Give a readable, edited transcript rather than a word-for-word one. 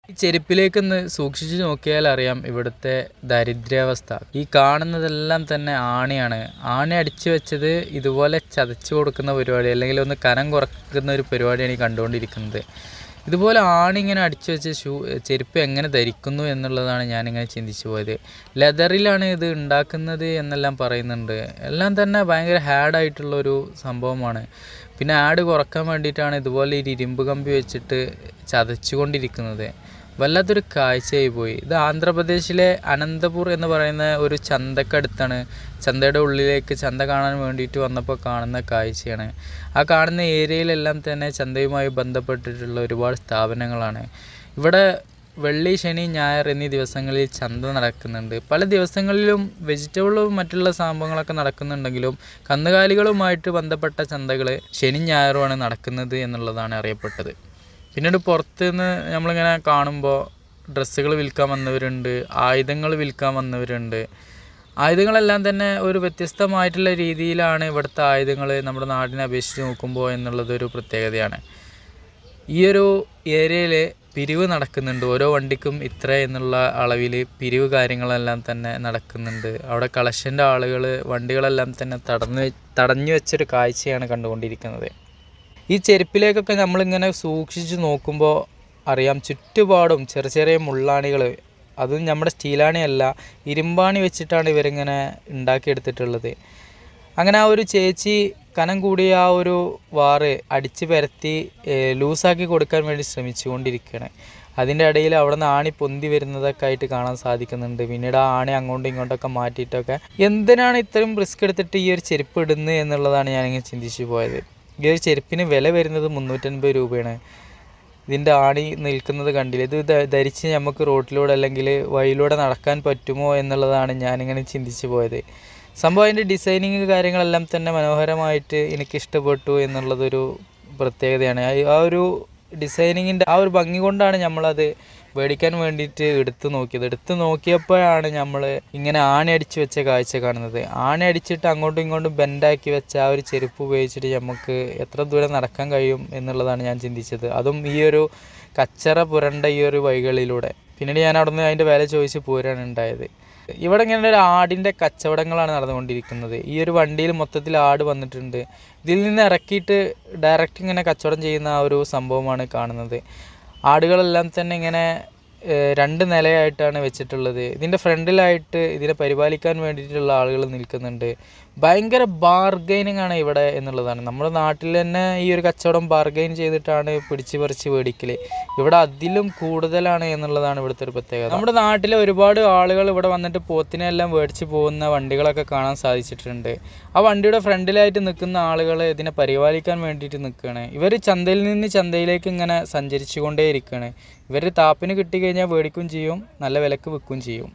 ഈ ചെരുപ്പിലേക്കൊന്ന് സൂക്ഷിച്ചു നോക്കിയാൽ അറിയാം ഇവിടുത്തെ ദരിദ്രാവസ്ഥ. ഈ കാണുന്നതെല്ലാം തന്നെ ആണിയാണ്. ആണി അടിച്ചു വെച്ചത് ഇതുപോലെ ചതച്ചു കൊടുക്കുന്ന പരിപാടി, അല്ലെങ്കിൽ ഒന്ന് കനം കുറക്കുന്ന ഒരു പരിപാടിയാണ് ഈ കണ്ടുകൊണ്ടിരിക്കുന്നത്. ഇതുപോലെ ആണി ഇങ്ങനെ അടിച്ചു വെച്ച ചെരുപ്പ് എങ്ങനെ ധരിക്കുന്നു എന്നുള്ളതാണ് ഞാനിങ്ങനെ ചിന്തിച്ചു പോയത്. ലെതറിലാണ് ഇത് ഉണ്ടാക്കുന്നത് എന്നെല്ലാം പറയുന്നുണ്ട്. എല്ലാം തന്നെ ഭയങ്കര ഹാർഡായിട്ടുള്ളൊരു സംഭവമാണ്. പിന്നെ ആഡ് കുറക്കാൻ വേണ്ടിയിട്ടാണ് ഇതുപോലെ ഈ ഇരുമ്പ് കമ്പി വെച്ചിട്ട് ചതച്ചുകൊണ്ടിരിക്കുന്നത്. വല്ലാത്തൊരു കാഴ്ചയായി പോയി. ഇത് ആന്ധ്രാപ്രദേശിലെ അനന്തപൂർ എന്ന് പറയുന്ന ഒരു ചന്തക്കടുത്താണ്. ചന്തയുടെ ഉള്ളിലേക്ക് ചന്ത കാണാൻ വേണ്ടിയിട്ട് വന്നപ്പോൾ കാണുന്ന കാഴ്ചയാണ്. ആ കാണുന്ന ഏരിയയിലെല്ലാം തന്നെ ചന്തയുമായി ബന്ധപ്പെട്ടിട്ടുള്ള ഒരുപാട് സ്ഥാപനങ്ങളാണ്. ഇവിടെ വെള്ളി, ശനി, ഞായർ എന്നീ ദിവസങ്ങളിൽ ചന്ത നടക്കുന്നുണ്ട്. പല ദിവസങ്ങളിലും വെജിറ്റബിളും മറ്റുള്ള സംഭവങ്ങളൊക്കെ നടക്കുന്നുണ്ടെങ്കിലും കന്നുകാലികളുമായിട്ട് ബന്ധപ്പെട്ട ചന്തകൾ ശനി ഞായറുമാണ് നടക്കുന്നത് എന്നുള്ളതാണ് അറിയപ്പെട്ടത്. പിന്നീട് പുറത്തുനിന്ന് നമ്മളിങ്ങനെ കാണുമ്പോൾ ഡ്രസ്സുകൾ വിൽക്കാൻ വന്നവരുണ്ട്, ആയുധങ്ങൾ വിൽക്കാൻ വന്നവരുണ്ട്. ആയുധങ്ങളെല്ലാം തന്നെ ഒരു വ്യത്യസ്തമായിട്ടുള്ള രീതിയിലാണ് ഇവിടുത്തെ ആയുധങ്ങൾ നമ്മുടെ നാടിനെ അപേക്ഷിച്ച് നോക്കുമ്പോൾ എന്നുള്ളതൊരു പ്രത്യേകതയാണ്. ഈ ഒരു ഏരിയയിൽ പിരിവ് നടക്കുന്നുണ്ട്. ഓരോ വണ്ടിക്കും ഇത്ര എന്നുള്ള അളവിൽ പിരിവ് കാര്യങ്ങളെല്ലാം തന്നെ നടക്കുന്നുണ്ട്. അവിടെ കളക്ഷൻ്റെ ആളുകൾ വണ്ടികളെല്ലാം തന്നെ തടഞ്ഞു വെച്ചൊരു കാഴ്ചയാണ് കണ്ടുകൊണ്ടിരിക്കുന്നത്. ഈ ചെരുപ്പിലേക്കൊക്കെ നമ്മളിങ്ങനെ സൂക്ഷിച്ച് നോക്കുമ്പോൾ അറിയാം ചുറ്റുപാടും ചെറിയ ചെറിയ മുള്ളാണികൾ. അതും നമ്മുടെ സ്റ്റീലാണിയല്ല, ഇരുമ്പാണി വെച്ചിട്ടാണ് ഇവരിങ്ങനെ ഉണ്ടാക്കിയെടുത്തിട്ടുള്ളത്. അങ്ങനെ ആ ഒരു ചേച്ചി കനം കൂടിയ ആ ഒരു വാറ് അടിച്ച് പരത്തി ലൂസാക്കി കൊടുക്കാൻ വേണ്ടി ശ്രമിച്ചുകൊണ്ടിരിക്കുകയാണ്. അതിൻ്റെ ഇടയിൽ അവിടെ നിന്ന് ആണി പൊന്തി വരുന്നതൊക്കെ ആയിട്ട് കാണാൻ സാധിക്കുന്നുണ്ട്. പിന്നീട് ആ ആണി അങ്ങോട്ടും ഇങ്ങോട്ടൊക്കെ മാറ്റിയിട്ടൊക്കെ എന്തിനാണ് ഇത്രയും റിസ്ക് എടുത്തിട്ട് ഈ ഒരു ചെരുപ്പ് ഇടുന്നത് എന്നുള്ളതാണ് ഞാനിങ്ങനെ ചിന്തിച്ചു പോയത്. ഈ ഒരു ചെരുപ്പിന് വില വരുന്നത് 350 രൂപയാണ്. ഇതിൻ്റെ ആണി നിൽക്കുന്നത് കണ്ടില്ല. ഇത് ധരിച്ച് നമുക്ക് റോട്ടിലൂടെ അല്ലെങ്കിൽ വഴിയിലൂടെ നടക്കാൻ പറ്റുമോ എന്നുള്ളതാണ് ഞാനിങ്ങനെ ചിന്തിച്ചു പോയത്. സംഭവം അതിൻ്റെ ഡിസൈനിങ് കാര്യങ്ങളെല്ലാം തന്നെ മനോഹരമായിട്ട് എനിക്കിഷ്ടപ്പെട്ടു എന്നുള്ളതൊരു പ്രത്യേകതയാണ്. ആ ഒരു ഡിസൈനിങ്ങിൻ്റെ ആ ഒരു ഭംഗി കൊണ്ടാണ് നമ്മളത് മേടിക്കാൻ വേണ്ടിയിട്ട് എടുത്തു നോക്കിയപ്പോഴാണ് നമ്മൾ ഇങ്ങനെ ആണി അടിച്ച് വെച്ച കാഴ്ച കാണുന്നത്. ആണി അടിച്ചിട്ട് അങ്ങോട്ടും ഇങ്ങോട്ടും ബെൻഡാക്കി വെച്ച ആ ഒരു ചെരുപ്പ് ഉപയോഗിച്ചിട്ട് നമുക്ക് എത്ര ദൂരം നടക്കാൻ കഴിയും എന്നുള്ളതാണ് ഞാൻ ചിന്തിച്ചത്. അതും ഈ ഒരു കച്ചറ പുരണ്ട ഈ ഒരു വഴികളിലൂടെ. പിന്നീട് ഞാൻ അവിടെ നിന്ന് അതിൻ്റെ വില ചോദിച്ച് പോരാണ് ഉണ്ടായത്. ഇവിടെ ഇങ്ങനെ ഒരു ആടിൻ്റെ കച്ചവടങ്ങളാണ് നടന്നുകൊണ്ടിരിക്കുന്നത്. ഈ ഒരു വണ്ടിയിൽ മൊത്തത്തിൽ ആട് വന്നിട്ടുണ്ട്. ഇതിൽ നിന്ന് ഇറക്കിയിട്ട് ഡയറക്റ്റ് ഇങ്ങനെ കച്ചവടം ചെയ്യുന്ന ആ ഒരു സംഭവമാണ് കാണുന്നത്. ആടുകളെല്ലാം തന്നെ ഇങ്ങനെ 2 നിലയായിട്ടാണ് വെച്ചിട്ടുള്ളത്. ഇതിൻ്റെ ഫ്രണ്ടിലായിട്ട് ഇതിനെ പരിപാലിക്കാൻ വേണ്ടിയിട്ടുള്ള ആളുകൾ നിൽക്കുന്നുണ്ട്. ഭയങ്കര ബാർഗൈനിങ് ആണ് ഇവിടെ എന്നുള്ളതാണ്. നമ്മുടെ നാട്ടിൽ തന്നെ ഈ ഒരു കച്ചവടം ബാർഗൈൻ ചെയ്തിട്ടാണ് പിടിച്ച് പറിച്ച് മേടിക്കൽ. ഇവിടെ അതിലും കൂടുതലാണ് എന്നുള്ളതാണ് ഇവിടുത്തെ ഒരു പ്രത്യേകത. നമ്മുടെ നാട്ടിലെ ഒരുപാട് ആളുകൾ ഇവിടെ വന്നിട്ട് പോത്തിനെല്ലാം മേടിച്ച് പോകുന്ന വണ്ടികളൊക്കെ കാണാൻ സാധിച്ചിട്ടുണ്ട്. ആ വണ്ടിയുടെ ഫ്രണ്ടിലായിട്ട് നിൽക്കുന്ന ആളുകൾ ഇതിനെ പരിപാലിക്കാൻ വേണ്ടിയിട്ട് നിൽക്കുകയാണ്. ഇവർ ചന്തയിൽ നിന്ന് ചന്തയിലേക്ക് ഇങ്ങനെ സഞ്ചരിച്ചു കൊണ്ടേയിരിക്കുകയാണ്. ഇവർ താപ്പിന് കിട്ടിക്കഴിഞ്ഞാൽ മേടിക്കുകയും ചെയ്യും, നല്ല വിലക്ക് വിൽക്കുകയും ചെയ്യും.